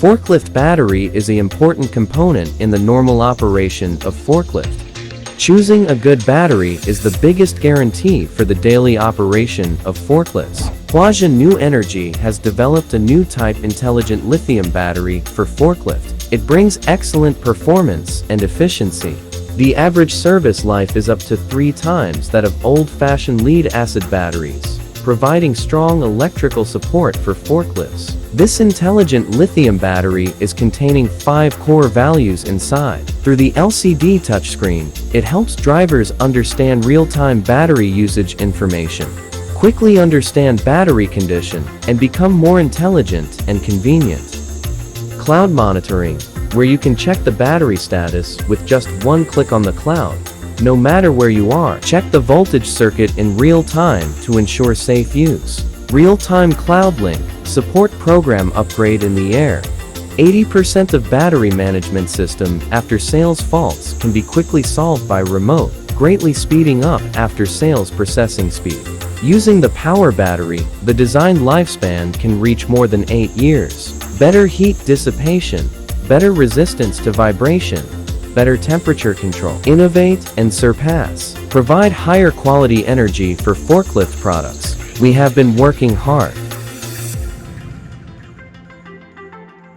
Forklift battery is an important component in the normal operation of forklift. Choosing a good battery is the biggest guarantee for the daily operation of forklifts. Weida New Energy has developed a new type intelligent lithium battery for forklift. It brings excellent performance and efficiency. The average service life is up to 3 times that of old-fashioned lead-acid batteries, providing strong electrical support for forklifts. This intelligent lithium battery is containing 5 core values inside. Through the LCD touchscreen, it helps drivers understand real-time battery usage information, quickly understand battery condition, and become more intelligent and convenient. Cloud monitoring, where you can check the battery status with just one click on the cloud. No matter where you are, check the voltage circuit in real time to ensure safe use. Real-time cloud link, support program upgrade in the air. 80% of battery management system after sales faults can be quickly solved by remote, greatly speeding up after sales processing speed. Using the power battery, the designed lifespan can reach more than 8 years. Better heat dissipation, better resistance to vibration, better temperature control. Innovate and surpass. Provide higher quality energy for forklift products. We have been working hard